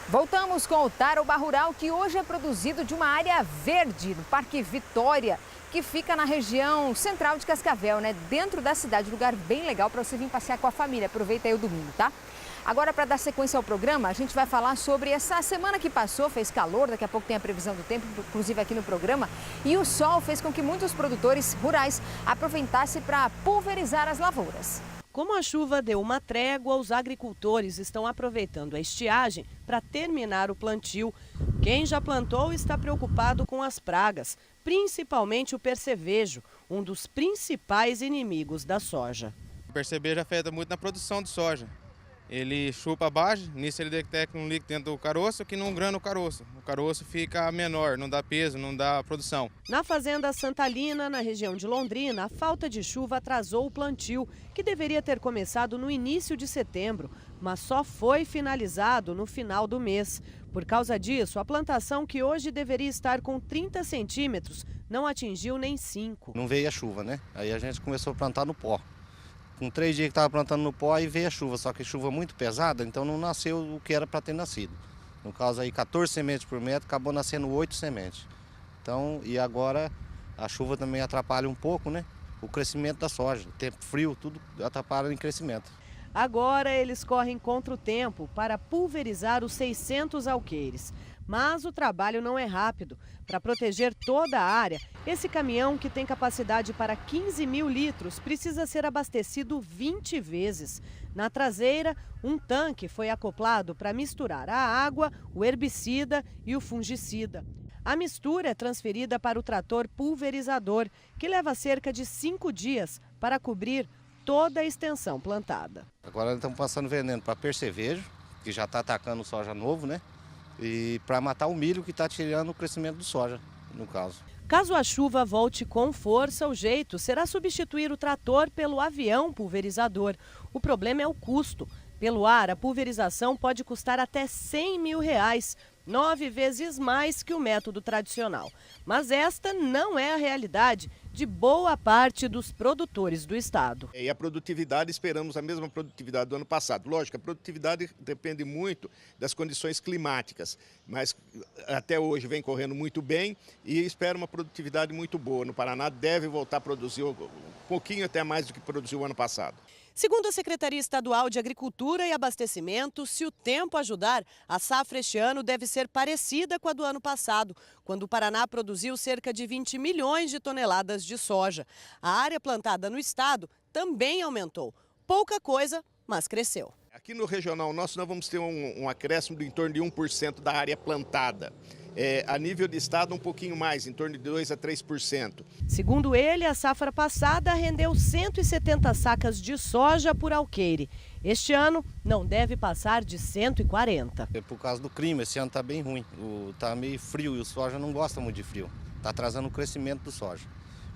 Voltamos com o Tarobá Rural, que hoje é produzido de uma área verde no Parque Vitória, que fica na região central de Cascavel, né? Dentro da cidade, lugar bem legal para você vir passear com a família. Aproveita aí o domingo, tá? Agora, para dar sequência ao programa, a gente vai falar sobre essa semana que passou, fez calor, daqui a pouco tem a previsão do tempo, inclusive aqui no programa, e o sol fez com que muitos produtores rurais aproveitassem para pulverizar as lavouras. Como a chuva deu uma trégua, os agricultores estão aproveitando a estiagem para terminar o plantio. Quem já plantou está preocupado com as pragas, principalmente o percevejo, um dos principais inimigos da soja. O percevejo afeta muito na produção de soja. Ele chupa a base, nisso ele detecta um líquido dentro do caroço que não grana o caroço. O caroço fica menor, não dá peso, não dá produção. Na fazenda Santa Lina, na região de Londrina, a falta de chuva atrasou o plantio, que deveria ter começado no início de setembro, mas só foi finalizado no final do mês. Por causa disso, a plantação, que hoje deveria estar com 30 centímetros, não atingiu nem 5. Não veio a chuva, né? Aí a gente começou a plantar no pó. Com 3 dias que estava plantando no pó, aí veio a chuva, só que chuva muito pesada, então não nasceu o que era para ter nascido. No caso aí, 14 sementes por metro, acabou nascendo 8 sementes. Então, e agora a chuva também atrapalha um pouco, né? O crescimento da soja. Tempo frio, tudo atrapalha em crescimento. Agora eles correm contra o tempo para pulverizar os 600 alqueires. Mas o trabalho não é rápido. Para proteger toda a área, esse caminhão, que tem capacidade para 15 mil litros, precisa ser abastecido 20 vezes. Na traseira, um tanque foi acoplado para misturar a água, o herbicida e o fungicida. A mistura é transferida para o trator pulverizador, que leva cerca de 5 dias para cobrir toda a extensão plantada. Agora estamos passando veneno para percevejo, que já está atacando soja novo, né? E para matar o milho, que está tirando o crescimento do soja, no caso. Caso a chuva volte com força, o jeito será substituir o trator pelo avião pulverizador. O problema é o custo. Pelo ar, a pulverização pode custar até R$100 mil, 9 vezes mais que o método tradicional. Mas esta não é a realidade de boa parte dos produtores do estado. E a produtividade, esperamos a mesma produtividade do ano passado. Lógico, a produtividade depende muito das condições climáticas, mas até hoje vem correndo muito bem e espero uma produtividade muito boa. No Paraná deve voltar a produzir um pouquinho até mais do que produziu o ano passado. Segundo a Secretaria Estadual de Agricultura e Abastecimento, se o tempo ajudar, a safra este ano deve ser parecida com a do ano passado, quando o Paraná produziu cerca de 20 milhões de toneladas de soja. A área plantada no estado também aumentou. Pouca coisa, mas cresceu. Aqui no regional nosso nós vamos ter um acréscimo de em torno de 1% da área plantada. A nível de estado um pouquinho mais, em torno de 2 a 3%. Segundo ele, a safra passada rendeu 170 sacas de soja por alqueire. Este ano não deve passar de 140. É por causa do clima, esse ano está bem ruim. Está meio frio e o soja não gosta muito de frio. Está atrasando o crescimento do soja.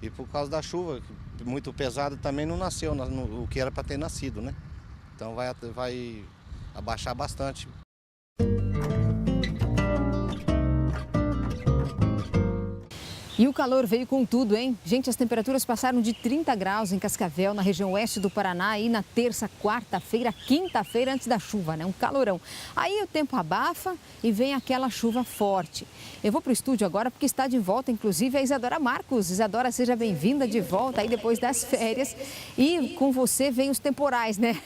E por causa da chuva, muito pesada, também não nasceu o que era para ter nascido, né? Então vai abaixar bastante. E o calor veio com tudo, hein? Gente, as temperaturas passaram de 30 graus em Cascavel, na região oeste do Paraná, aí na terça, quarta-feira, quinta-feira, antes da chuva, né? Um calorão. Aí o tempo abafa e vem aquela chuva forte. Eu vou para o estúdio agora porque está de volta, inclusive, a Isadora Marcos. Isadora, seja bem-vinda de volta aí depois das férias. E com você vem os temporais, né?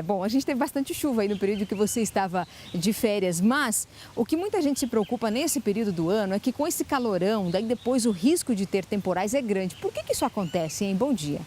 Bom, a gente teve bastante chuva aí no período que você estava de férias, mas o que muita gente se preocupa nesse período do ano é que com esse calorão, daí depois o risco de ter temporais é grande. Por que isso acontece, hein? Bom dia.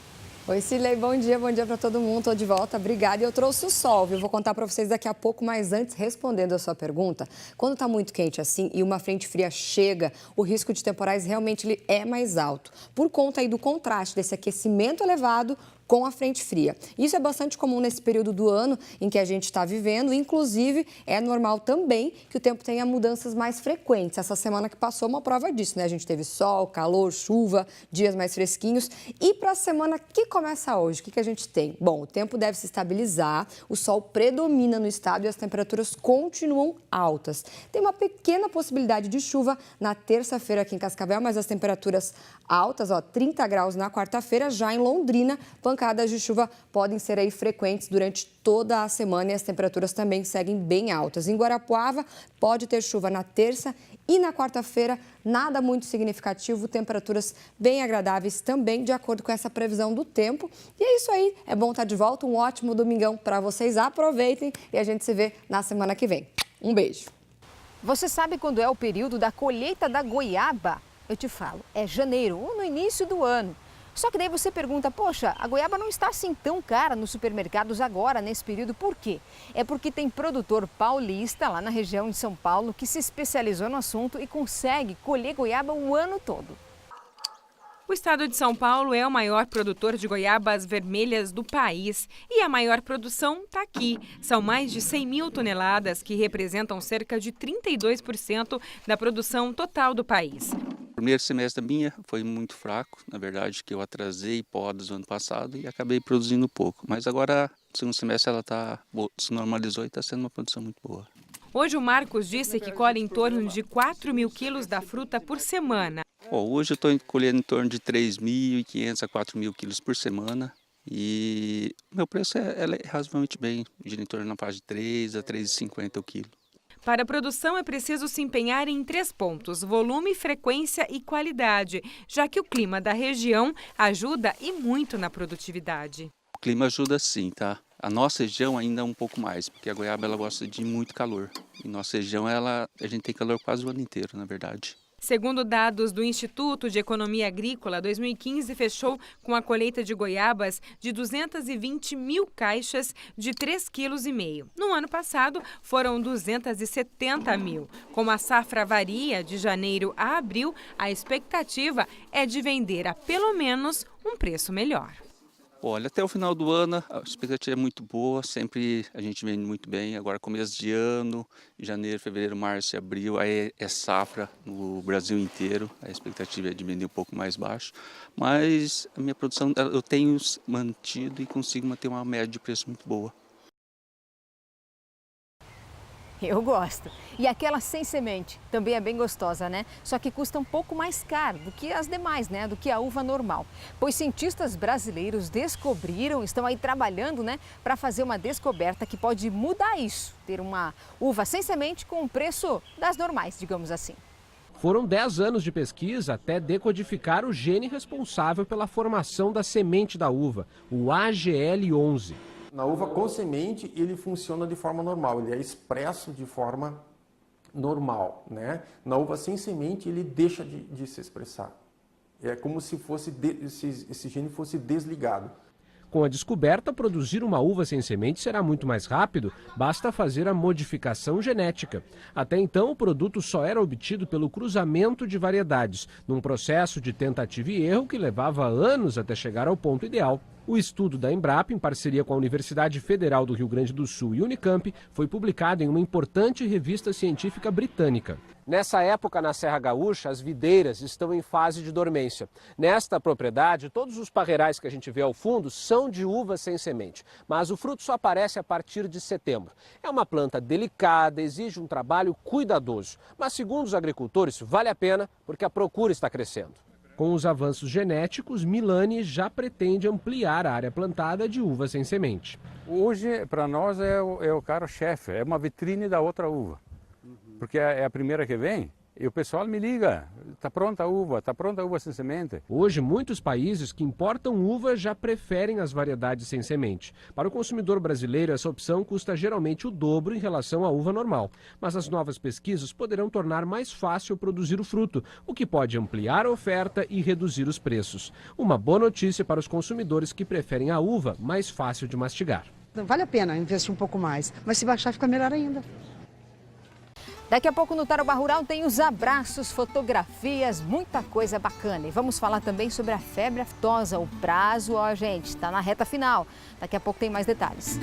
Oi, Cilei, bom dia para todo mundo. Estou de volta, obrigada. E eu trouxe o sol, viu? Vou contar para vocês daqui a pouco, mas antes, respondendo a sua pergunta, quando está muito quente assim e uma frente fria chega, o risco de temporais realmente ele é mais alto, por conta aí do contraste desse aquecimento elevado com a frente fria. Isso é bastante comum nesse período do ano em que a gente está vivendo, inclusive é normal também que o tempo tenha mudanças mais frequentes. Essa semana que passou uma prova disso, né? A gente teve sol, calor, chuva, dias mais fresquinhos. E para a semana que começa hoje, o que a gente tem? Bom, o tempo deve se estabilizar, o sol predomina no estado e as temperaturas continuam altas. Tem uma pequena possibilidade de chuva na terça-feira aqui em Cascavel, mas as temperaturas altas, 30 graus na quarta-feira, já em Londrina, pancadas de chuva podem ser aí frequentes durante toda a semana e as temperaturas também seguem bem altas. Em Guarapuava, pode ter chuva na terça e na quarta-feira, nada muito significativo, temperaturas bem agradáveis também, de acordo com essa previsão do tempo. E é isso aí, é bom estar de volta, um ótimo domingão para vocês, aproveitem e a gente se vê na semana que vem. Um beijo. Você sabe quando é o período da colheita da goiaba? Eu te falo, é janeiro ou no início do ano. Só que daí você pergunta, poxa, a goiaba não está assim tão cara nos supermercados agora, nesse período, por quê? É porque tem produtor paulista lá na região de São Paulo que se especializou no assunto e consegue colher goiaba o ano todo. O estado de São Paulo é o maior produtor de goiabas vermelhas do país e a maior produção está aqui. São mais de 100 mil toneladas, que representam cerca de 32% da produção total do país. O primeiro semestre da minha foi muito fraco, na verdade, que eu atrasei podas no ano passado e acabei produzindo pouco. Mas agora, no segundo semestre, ela se normalizou e está sendo uma produção muito boa. Hoje o Marcos disse que colhe em torno de 4 mil quilos da fruta por semana. Hoje eu estou colhendo em torno de 3.500 a 4.000 quilos por semana e meu preço é razoavelmente bem, gira em torno na faixa de 3 a 3,50 o quilo. Para a produção é preciso se empenhar em 3 pontos: volume, frequência e qualidade, já que o clima da região ajuda e muito na produtividade. O clima ajuda sim, tá? A nossa região ainda é um pouco mais, porque a goiaba ela gosta de muito calor. E nossa região a gente tem calor quase o ano inteiro, na verdade. Segundo dados do Instituto de Economia Agrícola, 2015 fechou com a colheita de goiabas de 220 mil caixas de 3,5 kg. No ano passado, foram 270 mil. Como a safra varia de janeiro a abril, a expectativa é de vender a pelo menos um preço melhor. Olha, até o final do ano a expectativa é muito boa, sempre a gente vende muito bem. Agora começo de ano, janeiro, fevereiro, março e abril, aí é safra no Brasil inteiro. A expectativa é de vender um pouco mais baixo, mas a minha produção eu tenho mantido e consigo manter uma média de preço muito boa. Eu gosto. E aquela sem semente também é bem gostosa, né? Só que custa um pouco mais caro do que as demais, né? Do que a uva normal. Pois cientistas brasileiros estão aí trabalhando, né? Para fazer uma descoberta que pode mudar isso. Ter uma uva sem semente com o preço das normais, digamos assim. Foram 10 anos de pesquisa até decodificar o gene responsável pela formação da semente da uva, o AGL11. Na uva com semente, ele funciona de forma normal, ele é expresso de forma normal, né? Na uva sem semente, ele deixa de se expressar. É como se esse gene fosse desligado. Com a descoberta, produzir uma uva sem semente será muito mais rápido, basta fazer a modificação genética. Até então, o produto só era obtido pelo cruzamento de variedades, num processo de tentativa e erro que levava anos até chegar ao ponto ideal. O estudo da Embrapa, em parceria com a Universidade Federal do Rio Grande do Sul e Unicamp, foi publicado em uma importante revista científica britânica. Nessa época, na Serra Gaúcha, as videiras estão em fase de dormência. Nesta propriedade, todos os parreirais que a gente vê ao fundo são de uvas sem semente, mas o fruto só aparece a partir de setembro. É uma planta delicada, exige um trabalho cuidadoso, mas segundo os agricultores, vale a pena porque a procura está crescendo. Com os avanços genéticos, Milani já pretende ampliar a área plantada de uva sem semente. Hoje, para nós, é o carro-chefe, é uma vitrine da outra uva. Porque é a primeira que vem e o pessoal me liga, está pronta a uva sem semente. Hoje, muitos países que importam uva já preferem as variedades sem semente. Para o consumidor brasileiro, essa opção custa geralmente o dobro em relação à uva normal. Mas as novas pesquisas poderão tornar mais fácil produzir o fruto, o que pode ampliar a oferta e reduzir os preços. Uma boa notícia para os consumidores que preferem a uva mais fácil de mastigar. Vale a pena investir um pouco mais, mas se baixar fica melhor ainda. Daqui a pouco no Tarobá Rural tem os abraços, fotografias, muita coisa bacana. E vamos falar também sobre a febre aftosa. O prazo, ó, gente, está na reta final. Daqui a pouco tem mais detalhes.